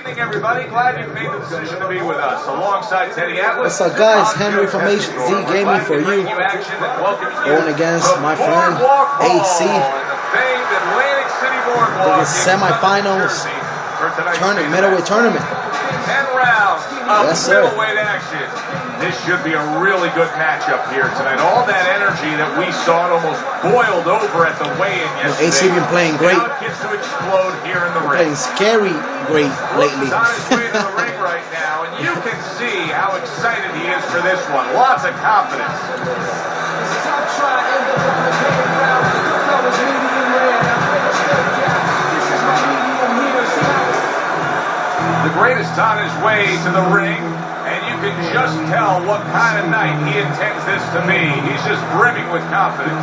evening, everybody. Glad you made the decision to be with us. Alongside Teddy Atlas. What's up, guys? Henry from HZGaming4U. Going against my friend AC. In the semifinals tournament, middleweight tournament. 10 rounds of middleweight action. This should be a really good matchup here tonight. All that energy that we saw, it almost boiled over at the weigh-in yesterday. AC been playing great. Now it gets to explode here in the ring. Playing scary great lately. He's on his way to the ring right now, and you can see how excited he is for this one. Lots of confidence. The greatest on his way to the ring, and you can just tell what kind of night he intends this to be. He's just brimming with confidence.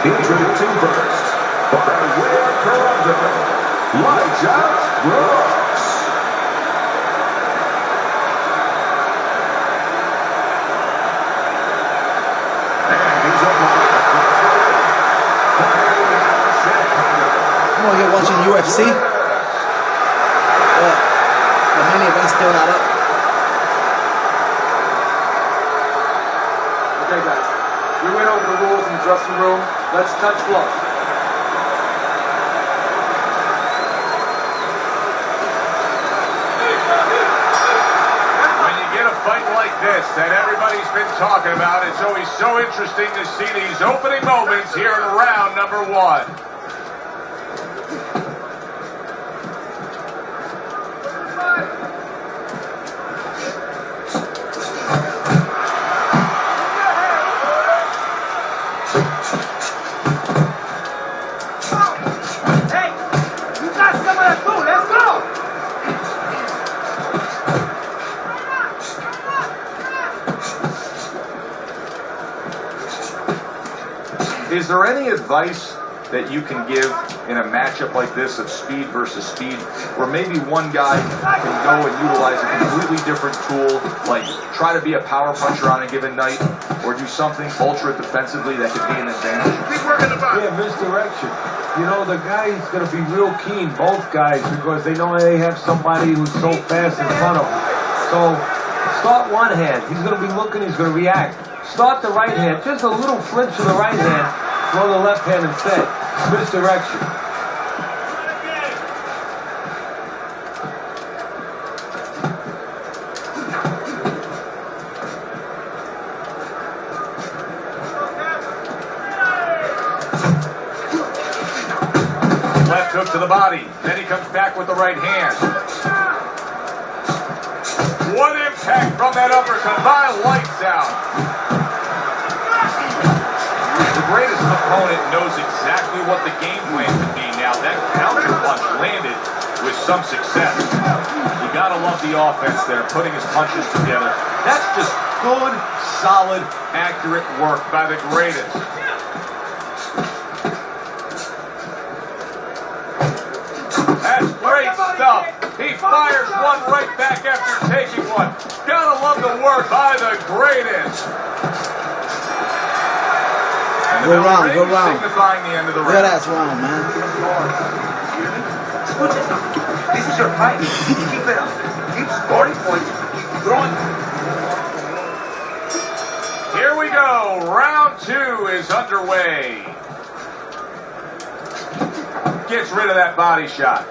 Introducing first, Lights Out Brooks. And he's up. Come on, you're watching UFC. The main event's still not up. Okay, guys. We went over the rules in the dressing room. Let's touch gloves. Fight like this that everybody's been talking about. It's always so interesting to see these opening moments here in round number one. Hey, you got some of that too. Let's go. Is there any advice that you can give in a matchup like this of speed versus speed, where maybe one guy can go and utilize a completely different tool, like try to be a power puncher on a given night, or do something ultra defensively that could be an advantage? Yeah, misdirection. You know, the guy's going to be real keen, both guys, because they know they have somebody who's so fast in front of them. So, start one hand. He's going to be looking, he's going to react. Start the right hand, just a little flinch of the right hand, throw the left hand instead. Misdirection. Left hook to the body, then he comes back with the right hand. What impact from that uppercut by Lights Out. The greatest opponent knows exactly what the game plan could be. Now that counter punch landed with some success. You gotta love the offense there, putting his punches together. That's just good, solid, accurate work by the greatest. That's great stuff. He fires one right back after taking one. Gotta love the work by the greatest. Go round, go round. Signifying the end of the round. Yeah, that's round, man. This is your fight. Keep it up. Keep scoring points. Keep throwing. Here we go. Round two is underway. Gets rid of that body shot.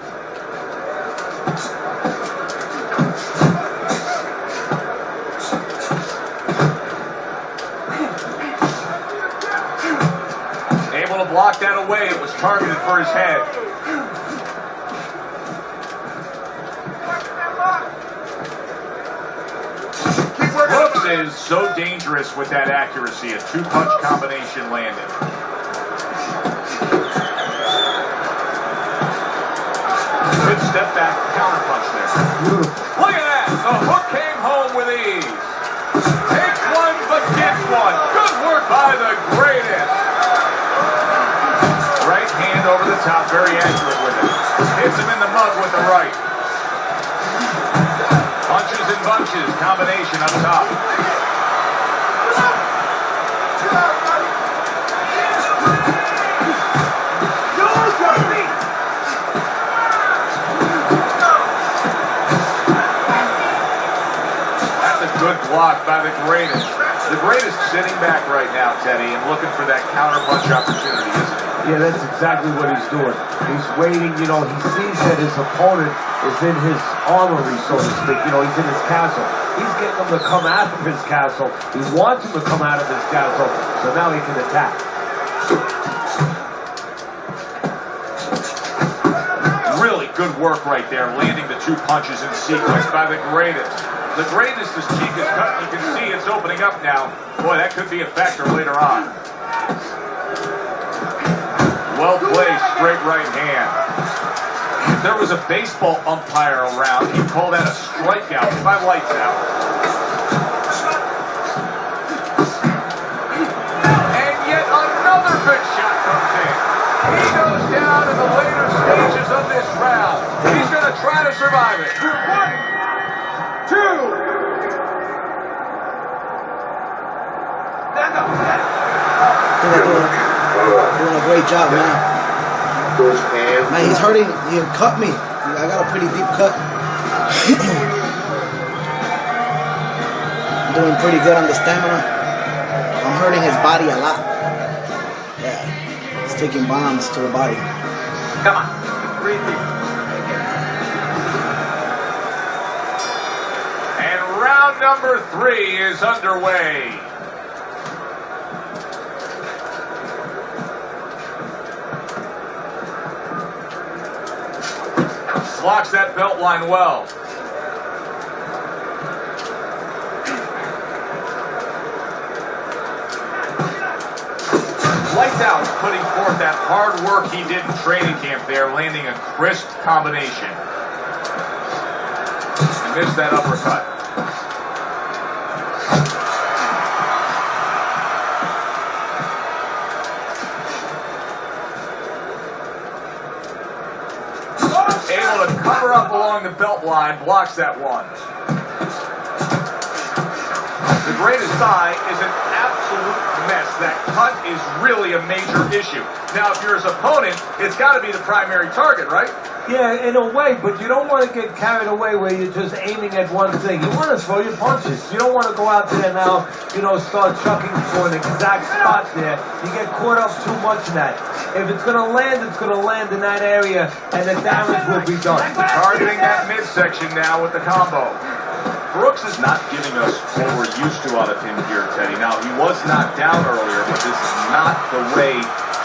Able to block that away. It was targeted for his head. Brooks is so dangerous with that accuracy. A two-punch combination landed. Good step back counter punch there. Look at that. The hook came home with ease. Takes one, but gets one. Good work by the greatest. Right hand over top, very accurate with it. Hits him in the mug with the right. Punches and bunches, combination up top. Good block by the greatest. The greatest sitting back right now, Teddy, and looking for that counterpunch opportunity, isn't he? Yeah, that's exactly what he's doing. He's waiting, you know, he sees that his opponent is in his armory, so to speak. You know, he's in his castle. He's getting him to come out of his castle. He wants him to come out of his castle, so now he can attack. Really good work right there, landing the two punches in sequence by the greatest. The greatest is cheek is cut. You can see it's opening up now. Boy, that could be a factor later on. Well played, straight right hand. If there was a baseball umpire around, he'd call that a strikeout. My lights out. And yet another good shot comes in. He goes down in the later stages of this round. He's going to try to survive it. 1, 2. Doing a great job, man. Man, he's hurting. He cut me. I got a pretty deep cut. I'm doing pretty good on the stamina. I'm hurting his body a lot. Yeah, he's taking bombs to the body. Come on, breathe deep. Round number 3 is underway. Blocks that belt line well. Lights out, putting forth that hard work he did in training camp there, landing a crisp combination. He missed that uppercut. Able to cover up along the belt line, blocks that one. The greatest eye is an absolute mess. That cut is really a major issue. Now, if you're his opponent, it's got to be the primary target, right? Yeah, in a way, but you don't want to get carried away where you're just aiming at one thing. You want to throw your punches. You don't want to go out there now, you know, start chucking for an exact spot there. You get caught up too much in that. If it's going to land, it's going to land in that area, and the damage will be done. Targeting that midsection now with the combo. Brooks is not giving us what we're used to out of him here, Teddy. Now, he was knocked down earlier, but this is not the way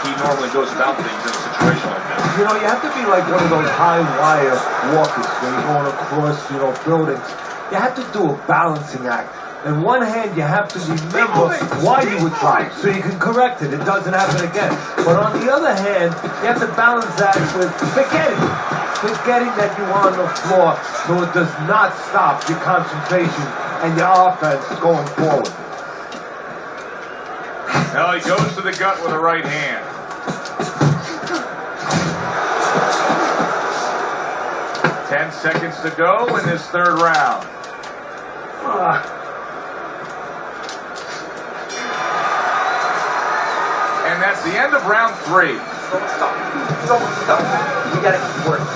he normally goes about things in a situation like this. You know, you have to be like one of those high-wire walkers where you're going across, you know, buildings. You have to do a balancing act. In one hand, you have to remember why you were trying, so you can correct it. It doesn't happen again. But on the other hand, you have to balance that with forgetting that you are on the floor, so it does not stop your concentration and your offense going forward. Now he goes to the gut with the right hand. Ten seconds to go in this third round. And that's the end of round 3. Don't stop. Don't stop. You gotta keep working.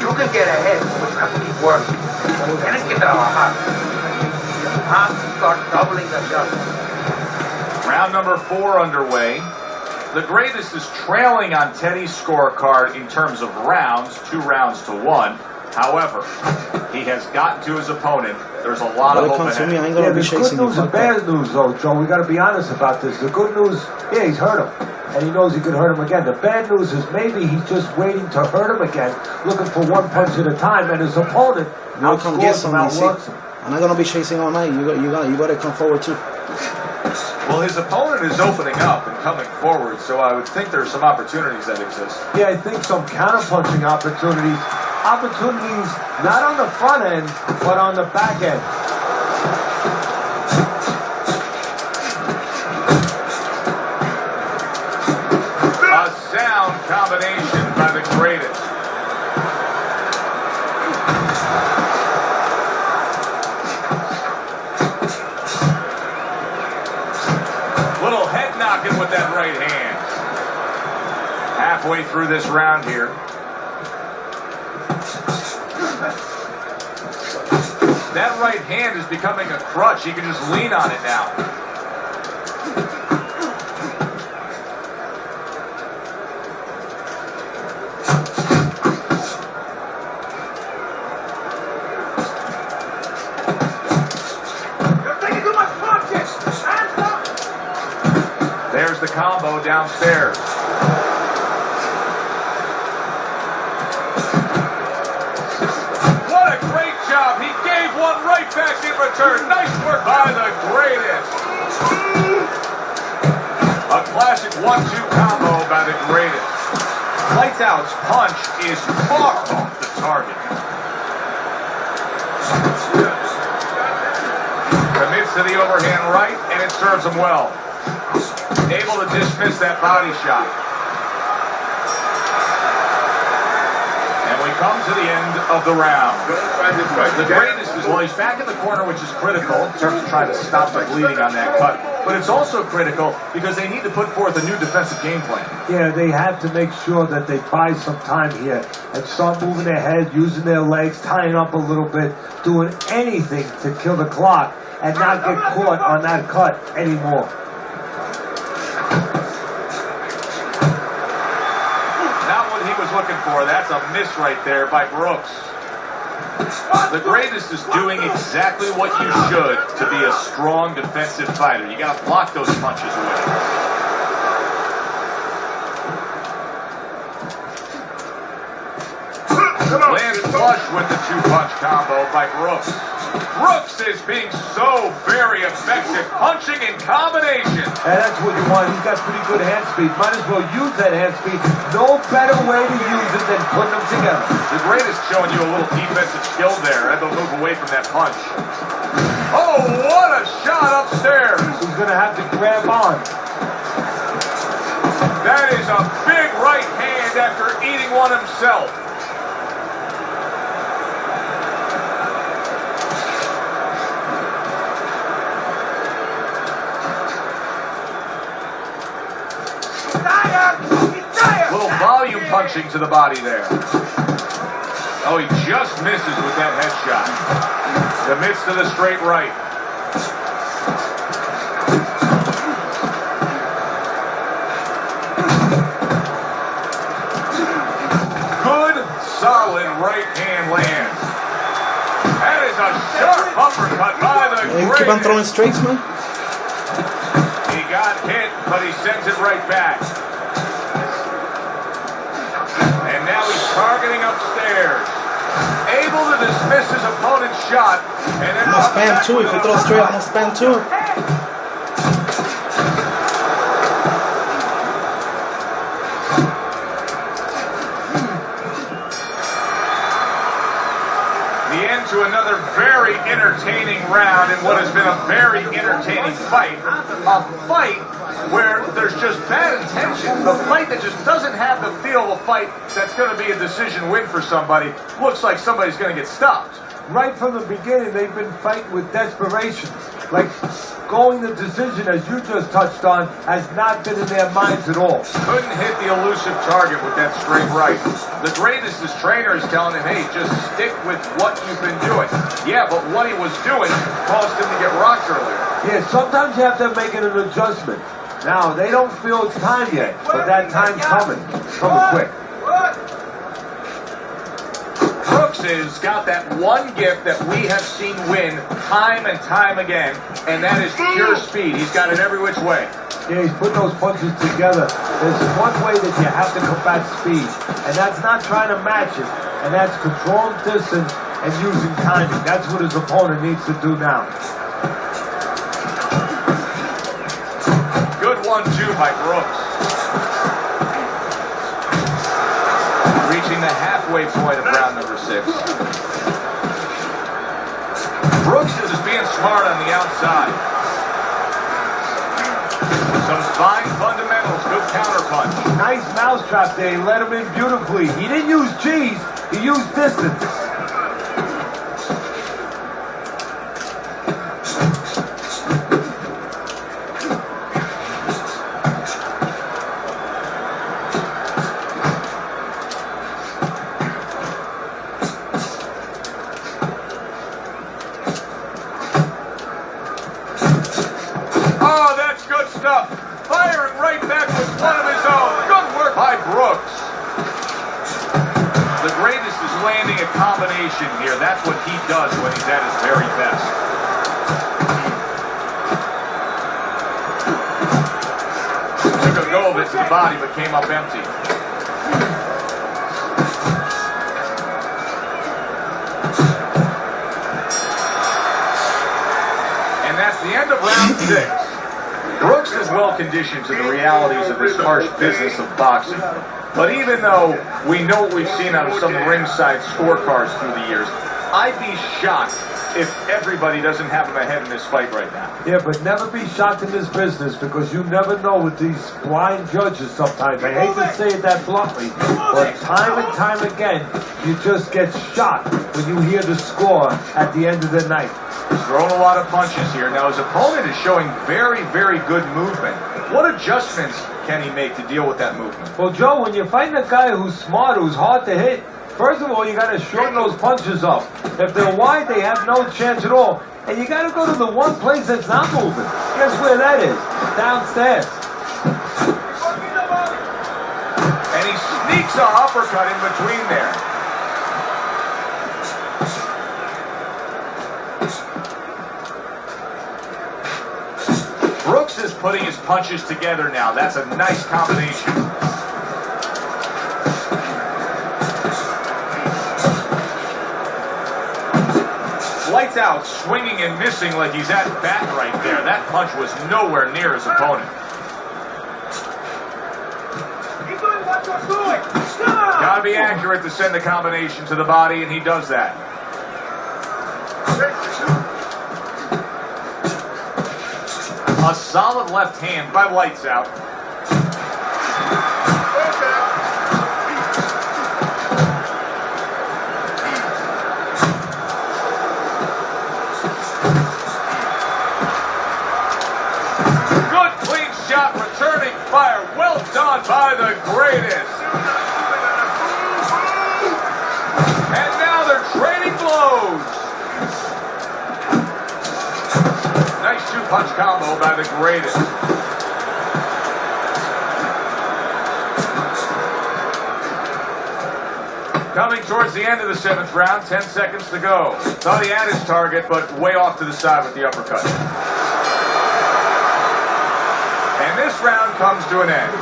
You can get ahead, but you have to keep working. Tienes que trabajar. You have to start doubling the shot. Round number 4 underway. The greatest is trailing on Teddy's scorecard in terms of rounds, 2 rounds to 1. However, he has gotten to his opponent. There's a lot of hope ahead. Yeah, there's good news and bad news, though, Joe. We got to be honest about this. The good news, yeah, he's hurt him, and he knows he could hurt him again. The bad news is maybe he's just waiting to hurt him again, looking for one punch at a time, and his opponent outscores him, outworks him. I'm not gonna be chasing all night. You gotta come forward too. Well, his opponent is opening up and coming forward, so I would think there's some opportunities that exist. Yeah, I think some counterpunching opportunities. Opportunities not on the front end, but on the back end. A sound combination. combination by the greatest. Little head knocking with that right hand. Halfway through this round here. That right hand is becoming a crutch. He can just lean on it now. You're taking too much punches! Hands up! There's the combo downstairs. What a great job. He gave one right back in return. Nice work by the greatest. A classic 1-2 combo by the greatest. Lights Out's punch is far off the target. Commits to the overhand right, and it serves him well. Able to dismiss that body shot. And we come to the end of the round. The greatest is, well, he's back in the corner, which is critical in terms of trying to stop the bleeding on that cut. But it's also critical because they need to put forth a new defensive game plan. Yeah, they have to make sure that they buy some time here and start moving their head, using their legs, tying up a little bit, doing anything to kill the clock and not get caught on that cut anymore. Not what he was looking for. That's a miss right there by Brooks. The greatest is doing exactly what you should to be a strong defensive fighter. You got to block those punches away. Lands flush with the 2-punch combo by Brooks. Brooks is being so very effective, punching in combination. And that's what you want. He's got pretty good hand speed. Might as well use that hand speed. No better way to use it than putting them together. The greatest showing you a little defensive skill there. Had to move away from that punch. Oh, what a shot upstairs. He's going to have to grab on. That is a big right hand after eating one himself. Little volume punching to the body there. Oh, he just misses with that headshot. Commits to the straight right. Good, solid right hand lands. That is a sharp uppercut by the You keep on throwing straights, man. He got hit, but he sends it right back. And now he's targeting upstairs. Able to dismiss his opponent's shot. And then I'm gonna spam two. If you throw straight, I'm gonna spam two. The end to another very entertaining round in what has been a very entertaining fight. A fight where there's just bad intention. A fight that just doesn't have the feel of a fight that's going to be a decision win for somebody. Looks like somebody's going to get stopped. Right from the beginning, they've been fighting with desperation. Like, going the decision, as you just touched on, has not been in their minds at all. Couldn't hit the elusive target with that straight right. The greatest, his trainer is telling him, hey, just stick with what you've been doing. Yeah, but what he was doing caused him to get rocked earlier. Yeah, sometimes you have to make an adjustment. Now, they don't feel it's time yet, but that time's coming. Coming quick. Brooks has got that one gift that we have seen win time and time again, and that is pure speed. He's got it every which way. Yeah, he's putting those punches together. There's one way that you have to combat speed, and that's not trying to match it, and that's controlling distance and using timing. That's what his opponent needs to do now. Good 1-2 by Brooks. Reaching the halfway point of round number 6. Brooks is just being smart on the outside. Some fine fundamentals, good counterpunch. Nice mousetrap there. He let him in beautifully. He didn't use cheese. He used distance. Oh, that's good stuff. Firing right back with one of his own. Good work by Brooks. The greatest is landing a combination here. That's what he does when he's at his very best. Took a go of it to the body, but came up empty. And that's the end of round 6. Brooks is well conditioned to the realities of this harsh business of boxing. But even though we know what we've seen out of some ringside scorecards through the years, I'd be shocked if everybody doesn't have him ahead in this fight right now. Yeah, but never be shocked in this business because you never know with these blind judges sometimes. I hate to say it that bluntly, but time and time again, you just get shocked when you hear the score at the end of the night. He's throwing a lot of punches here. Now his opponent is showing very, very good movement. What adjustments can he make to deal with that movement? Well, Joe, when you're fighting a guy who's smart, who's hard to hit, first of all, you got to shorten those punches up. If they're wide, they have no chance at all. And you got to go to the one place that's not moving. Guess where that is? Downstairs. And he sneaks a uppercut in between there. Brooks is putting his punches together now. That's a nice combination. Lights out, swinging and missing like he's at bat right there. That punch was nowhere near his opponent. Gotta be accurate to send the combination to the body, and he does that. A solid left hand by Lights Out. Good clean shot, returning fire. Well done by the greatest. And now they're trading blows. Nice two-punch combo by the greatest. Coming towards the end of the 7th round, 10 seconds to go. Thought he had his target, but way off to the side with the uppercut. And this round comes to an end.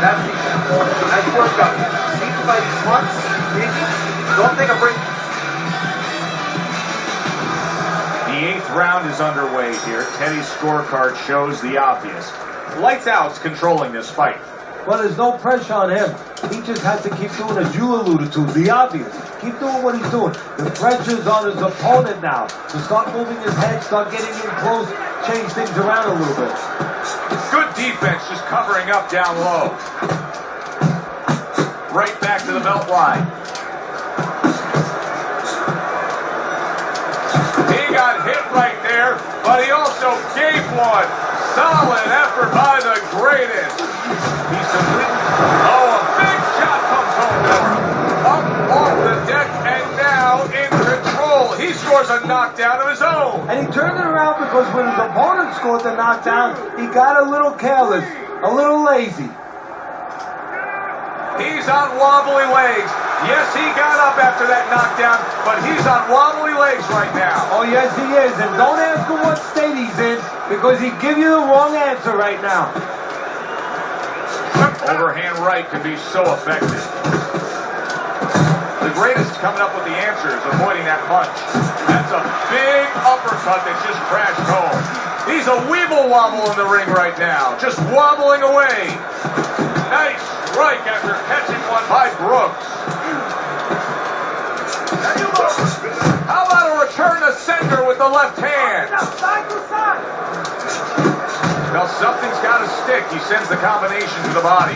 Nice workout. Seems like smart, busy. Don't take a break. The 8th round is underway here. Teddy's scorecard shows the obvious. Lights Out's controlling this fight. Well, there's no pressure on him. He just has to keep doing, as you alluded to, the obvious. Keep doing what he's doing. The pressure's on his opponent now. To start moving his head, start getting in close, change things around a little bit. Good defense, just covering up down low. Right back to the belt line. He got hit right there, but he also gave one. Solid effort by the greatest. He's completely... Oh, a big shot comes home for him. Up off the deck and now in control. He scores a knockdown of his own. And he turned it around because when his opponent scored the knockdown, he got a little careless, a little lazy. He's on wobbly legs. Yes, he got up after that knockdown, but he's on wobbly legs right now. Oh, yes, he is. And don't ask him what state he's in, because he'd give you the wrong answer right now. Overhand right can be so effective. The greatest coming up with the answers, avoiding that punch. That's a big uppercut that just crashed home. He's a weeble wobble in the ring right now, just wobbling away. Nice strike after catching one by Brooks. How about a return to sender with the left hand? Side to side. Well, something's got to stick. He sends the combination to the body.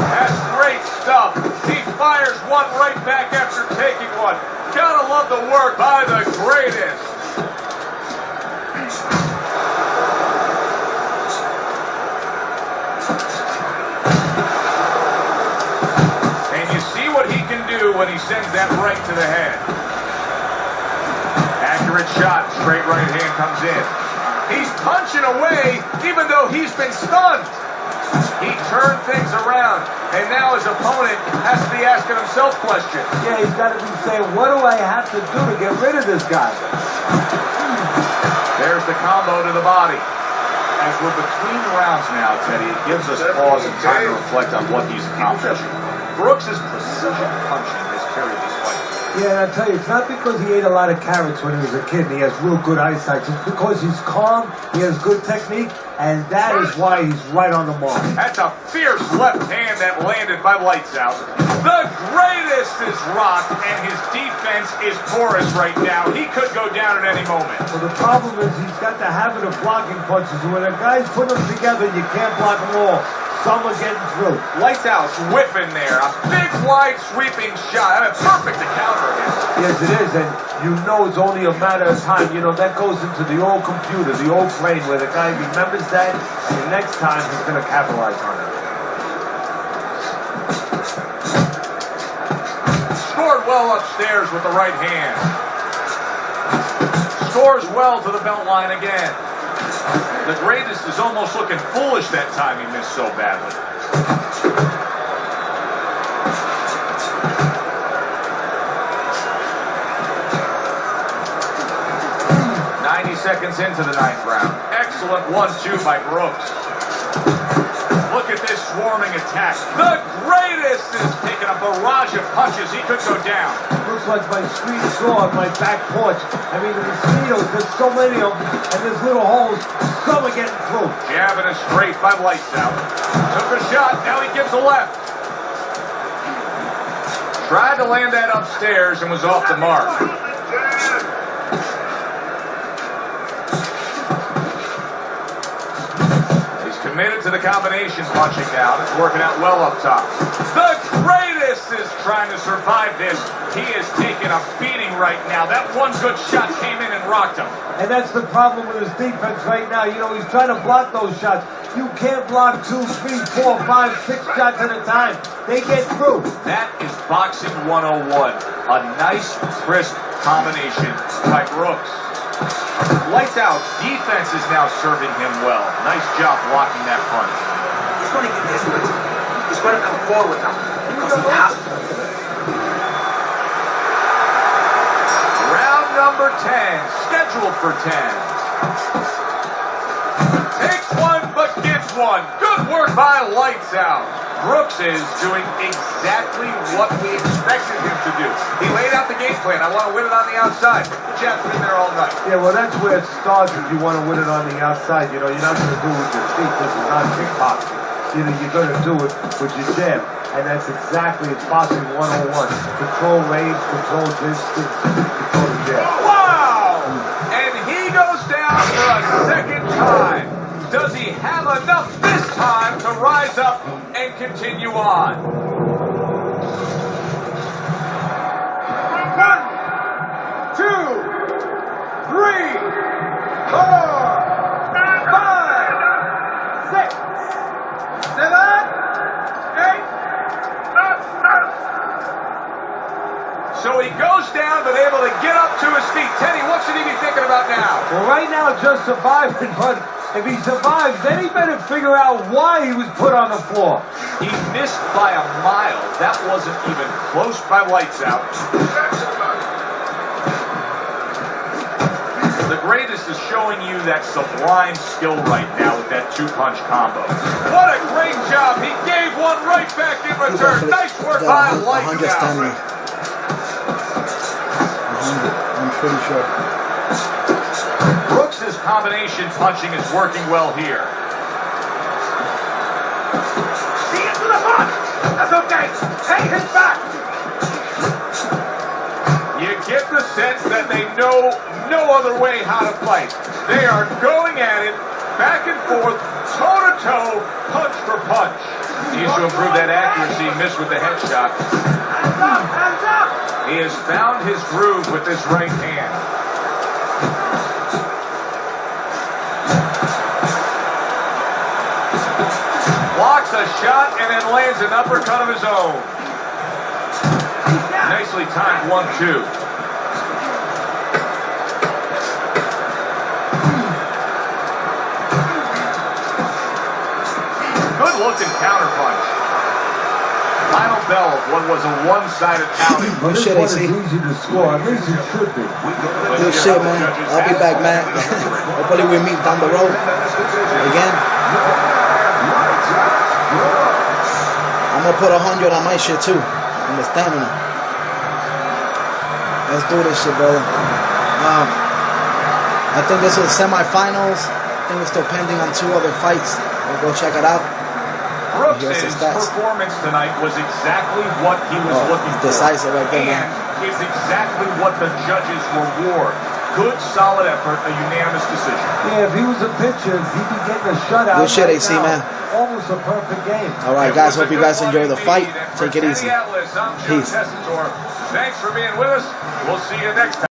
That's great stuff. He fires one right back after taking one. Gotta love the work by the greatest. And you see what he can do when he sends that right to the head. Accurate shot, straight right hand comes in. He's punching away even though he's been stunned. He turned things around, and now his opponent has to be asking himself questions. Yeah, he's got to be saying, what do I have to do to get rid of this guy? There's the combo to the body. As we're between rounds now, Teddy, it gives us pause and time to reflect on what he's accomplishing. Brooks's precision punching has carried this fight. Yeah, and I tell you, it's not because he ate a lot of carrots when he was a kid and he has real good eyesight. It's because he's calm, he has good technique, and that is why he's right on the mark. That's a fierce left hand that landed by Lights Out. The greatest is rocked, and his defense is porous right now. He could go down at any moment. Well, the problem is he's got the habit of blocking punches, and when a guy's putting them together, you can't block them all. Some are getting through. Lights Out's whipping there. A big, wide, sweeping shot. Perfect to counter against. Yes, it is, and you know it's only a matter of time. You know, that goes into the old computer, the old brain, where the guy remembers that, and the next time he's going to capitalize on it. Scored well upstairs with the right hand. Scores well to the belt line again. The greatest is almost looking foolish that time he missed so badly. 90 seconds into the 9th round. Excellent 1-2 by Brooks. Look at this swarming attack. The greatest is taking a barrage of punches. He could go down. Looks like my street saw on my back porch. I mean, the mosquitoes, there's so many of them, and there's little holes. Some are getting through. Jabbing a straight by Lights Out. Took a shot, now he gives a left. Tried to land that upstairs and was off the mark. Committed to the combination punching now. It's working out well up top. The greatest is trying to survive this. He is taking a beating right now. That one good shot came in and rocked him. And that's the problem with his defense right now. You know, he's trying to block those shots. You can't block 2, 3, 4, 5, 6 shots at a time. They get through. That is boxing 101. A nice, crisp combination by Brooks. Lights Out. Defense is now serving him well. Nice job blocking that punch. He's going to get this one. He's going to come forward now because he has to. Round number 10, scheduled for 10. Takes one, but gets one. Good work by Lights Out. Brooks is doing exactly what we expected him to do. He laid out the game plan. I want to win it on the outside. The jab's been there all night. Yeah, well, that's where it starts if you want to win it on the outside. You know, you're not going to do it with your feet. This is not kickboxing. You know, you're going to do it with your jab. And that's exactly, it's boxing 101. Control range, control distance, control the jab. Wow! And he goes down for a second time. Does he have enough this time to rise up and continue on? 1, 2, 3, 4, 5, 6, 7, 8. So he goes down, but able to get up to his feet. Teddy, what should he be thinking about now? Well, right now, just surviving, but if he survives, then he better figure out why he was put on the floor. He missed by a mile. That wasn't even close by Lights Out. The greatest is showing you that sublime skill right now with that 2-punch combo. What a great job. He gave one right back in return. Nice work by Lights Out. I'm pretty sure. Brooks's combination punching is working well here. See it to the front. That's okay. Take his back. You get the sense that they know no other way how to fight. They are going at it back and forth, toe-to-toe, punch for punch. He needs to improve that accuracy. Missed with the headshot. He has found his groove with this right hand. Blocks a shot and then lands an uppercut of his own. Nicely timed 1-2. Good looking counterpunch. Final bell of what was a one-sided outing. Well, this shit, one is AC. easy to score. At least it should be. Good shit, man. I'll be back, man. Hopefully we meet down the road again. I'm gonna put 100 on my shit too, on the stamina. Let's do this shit, brother. I think this was semifinals. I think it's still pending on 2 other fights. We'll go check it out. Here's the Brooks' stats. performance tonight was exactly what he was looking for. Decisive right there, man. And is exactly what the judges reward. Good, solid effort, a unanimous decision. Yeah, if he was a pitcher, he'd be getting a shutout. Good shit, right AC, now. man. Almost a perfect game. All right, guys. Hope you guys enjoy the fight. Take it easy. I'm Peace. Thanks for being with us. We'll see you next time.